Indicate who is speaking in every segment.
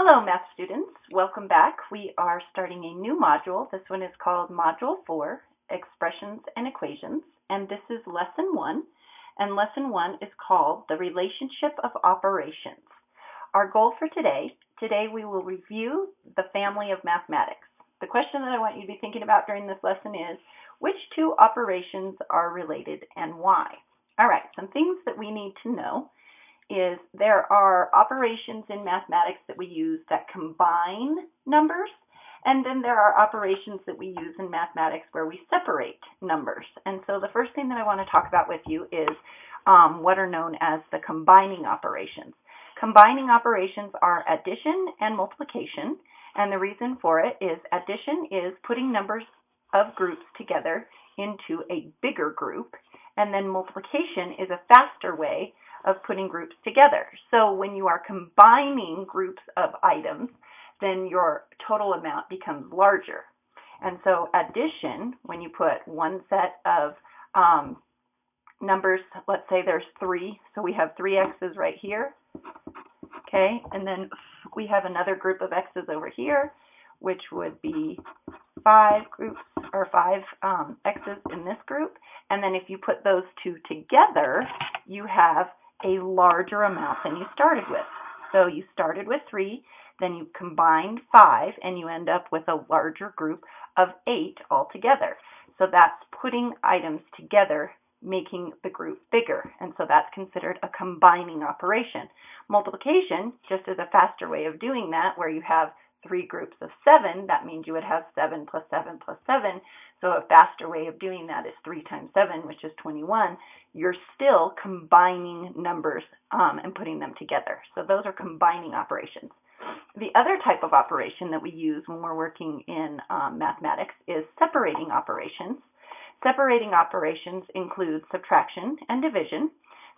Speaker 1: Hello, math students. Welcome back. We are starting a new module. This one is called Module 4, Expressions and Equations, and this is Lesson 1, and Lesson 1 is called The Relationship of Operations. Our goal for today we will review the family of mathematics. The question that I want you to be thinking about during this lesson is, which two operations are related and why? All right, some things that we need to know is there are operations in mathematics that we use that combine numbers, and then there are operations that we use in mathematics where we separate numbers. And so the first thing that I want to talk about with you is what are known as the combining operations. Combining operations are addition and multiplication, and the reason for it is addition is putting numbers of groups together into a bigger group, and then multiplication is a faster way of putting groups together. So when you are combining groups of items, then your total amount becomes larger. And so addition, when you put one set of numbers, let's say there's 3, so we have 3 x's right here, okay, and then we have another group of x's over here, which would be 5 x's in this group, and then if you put those two together, you have a larger amount than you started with. So you started with 3, then you combined 5, and you end up with a larger group of 8 altogether. So that's putting items together, making the group bigger, and so that's considered a combining operation. Multiplication just is a faster way of doing that, where you have 3 groups of 7, that means you would have 7 plus 7 plus 7. So a faster way of doing that is 3 times 7, which is 21. You're still combining numbers and putting them together. So those are combining operations. The other type of operation that we use when we're working in mathematics is separating operations. Separating operations include subtraction and division.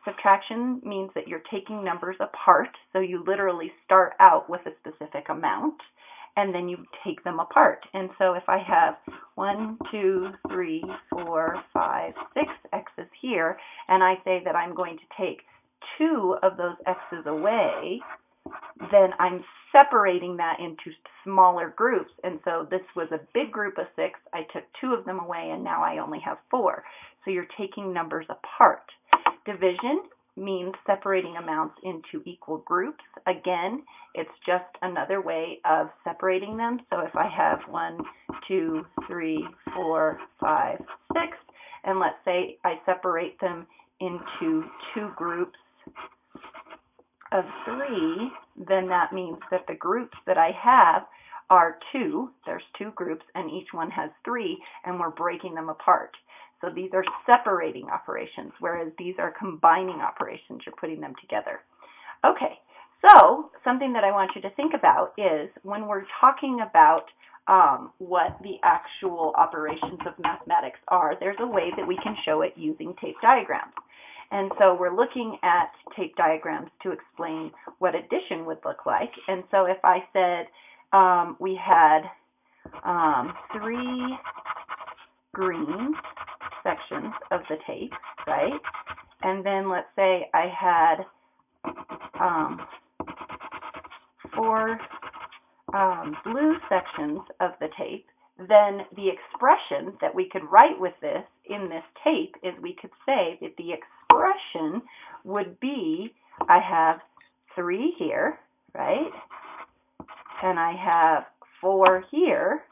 Speaker 1: Subtraction means that you're taking numbers apart, so you literally start out with a specific amount, and then you take them apart. And so if I have 1, 2, 3, 4, 5, 6 x's here, and I say that I'm going to take 2 of those x's away, then I'm separating that into smaller groups. And so this was a big group of 6. I took 2 of them away, and now I only have 4. So you're taking numbers apart. Division means separating amounts into equal groups. Again, it's just another way of separating them. So if I have 1, 2, 3, 4, 5, 6, and let's say I separate them into 2 groups of 3, then that means that the groups that I have are 2. There's 2 groups, and each one has 3, and we're breaking them apart. So these are separating operations, whereas these are combining operations. You're putting them together. Okay, so something that I want you to think about is when we're talking about what the actual operations of mathematics are, there's a way that we can show it using tape diagrams. And so we're looking at tape diagrams to explain what addition would look like. And so if I said we had 3 green sections of the tape, right? And then let's say I had 4 blue sections of the tape, then the expression that we could write with this in this tape is we could say that the expression would be, I have 3 here, right? And I have 4 here,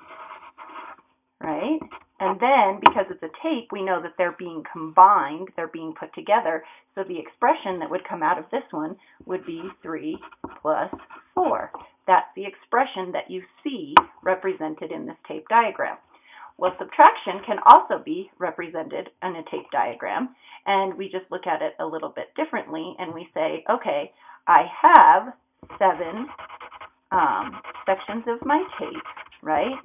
Speaker 1: right? And then, because it's a tape, we know that they're being combined, they're being put together, so the expression that would come out of this one would be 3 plus 4. That's the expression that you see represented in this tape diagram. Well, subtraction can also be represented in a tape diagram, and we just look at it a little bit differently, and we say, okay, I have 7 sections of my tape, right?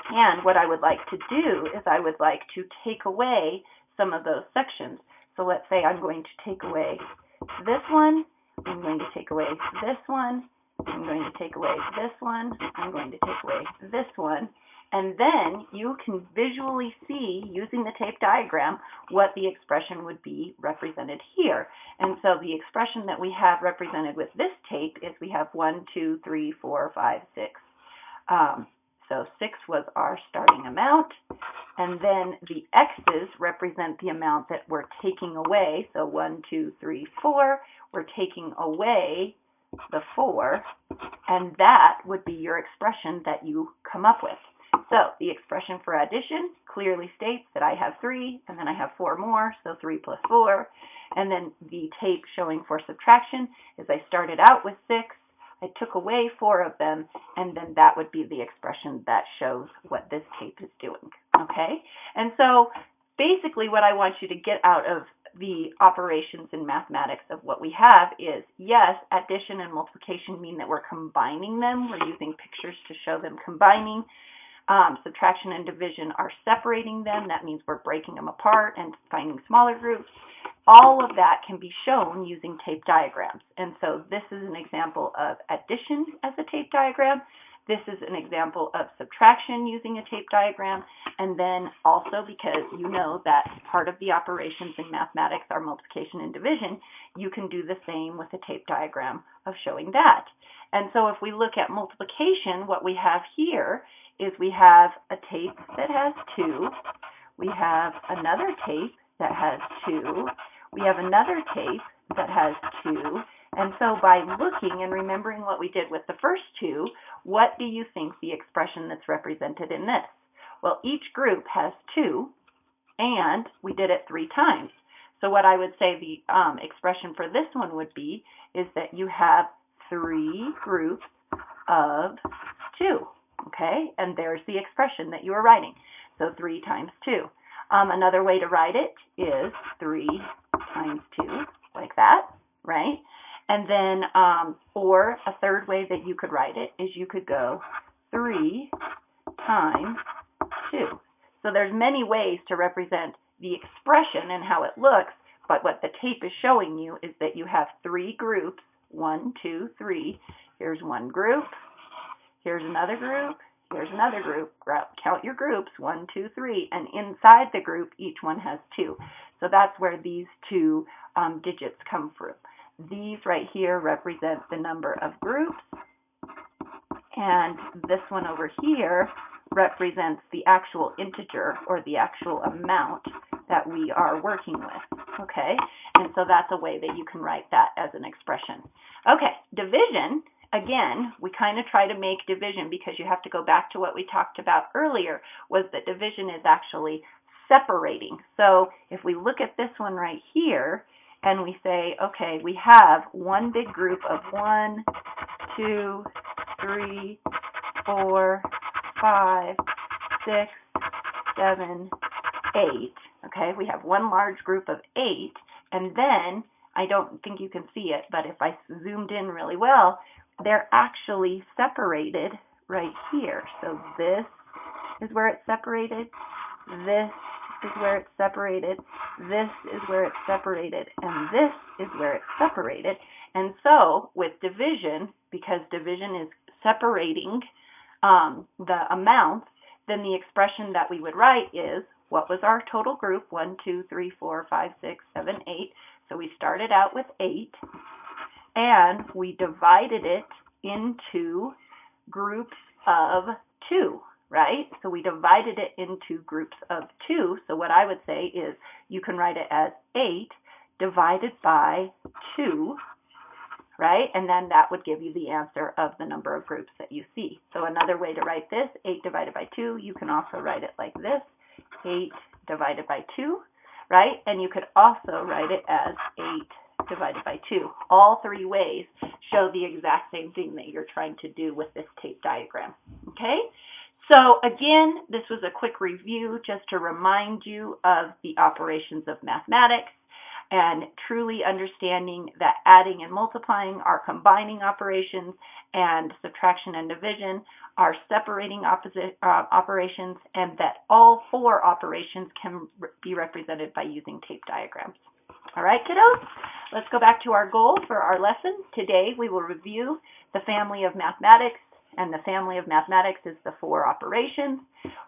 Speaker 1: And what I would like to do is I would like to take away some of those sections. So let's say I'm going to take away this one, I'm going to take away this one, I'm going to take away this one, I'm going to take away this one, and then you can visually see, using the tape diagram, what the expression would be represented here. And so the expression that we have represented with this tape is we have 1, 2, 3, 4, 5, 6. So 6 was our starting amount, and then the X's represent the amount that we're taking away. So 1, 2, 3, 4, we're taking away the 4, and that would be your expression that you come up with. So the expression for addition clearly states that I have 3, and then I have 4 more, so 3 plus 4. And then the tape showing for subtraction is I started out with 6, I took away 4 of them, and then that would be the expression that shows what this tape is doing, okay? And so basically what I want you to get out of the operations in mathematics of what we have is, yes, addition and multiplication mean that we're combining them. We're using pictures to show them combining. Subtraction and division are separating them. That means we're breaking them apart and finding smaller groups. All of that can be shown using tape diagrams. And so this is an example of addition as a tape diagram. This is an example of subtraction using a tape diagram. And then also, because you know that part of the operations in mathematics are multiplication and division, you can do the same with a tape diagram of showing that. And so if we look at multiplication, what we have here is we have a tape that has 2. We have another tape that has 2. We have another tape that has 2. And so by looking and remembering what we did with the first 2, what do you think the expression that's represented in this? Well, each group has 2, and we did it 3 times. So what I would say the expression for this one would be is that you have 3 groups of 2, okay? And there's the expression that you are writing. So 3 times 2. Another way to write it is 3 times 2, like that, right? And then, or a third way that you could write it is you could go 3 times 2. So there's many ways to represent the expression and how it looks, but what the tape is showing you is that you have 3 groups, 1, 2, 3. Here's one group, here's another group, here's another group. Count your groups, 1, 2, 3, and inside the group, each one has 2. So that's where these 2 digits come from. These right here represent the number of groups, and this one over here represents the actual integer or the actual amount that we are working with, okay? And so that's a way that you can write that as an expression. Okay, division, again, we kind of try to make division because you have to go back to what we talked about earlier, was that division is actually separating. So if we look at this one right here, and we say, okay, we have one big group of 1, 2, 3, 4, 5, 6, 7, 8. Okay, we have one large group of 8, and then, I don't think you can see it, but if I zoomed in really well, they're actually separated right here. So this is where it's separated, this is where it's separated, this is where it's separated, and this is where it's separated. And so with division, because division is separating the amounts, then the expression that we would write is, what was our total group? 1, 2, 3, 4, 5, 6, 7, 8. So we started out with 8, and we divided it into groups of 2. Right? So we divided it into groups of 2. So what I would say is you can write it as 8 divided by 2, right? And then that would give you the answer of the number of groups that you see. So another way to write this, 8 divided by 2, you can also write it like this, 8 divided by 2, right? And you could also write it as 8 divided by 2. All 3 ways show the exact same thing that you're trying to do with this tape diagram, okay? So again, this was a quick review just to remind you of the operations of mathematics and truly understanding that adding and multiplying are combining operations and subtraction and division are separating operations, and that all 4 operations can be represented by using tape diagrams. All right, kiddos, let's go back to our goal for our lesson. Today we will review the family of mathematics. And the family of mathematics is the 4 operations.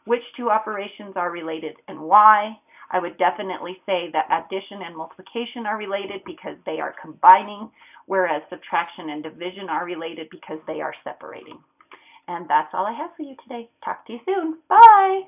Speaker 1: Which 2 operations are related and why? I would definitely say that addition and multiplication are related because they are combining, whereas subtraction and division are related because they are separating. And that's all I have for you today. Talk to you soon. Bye!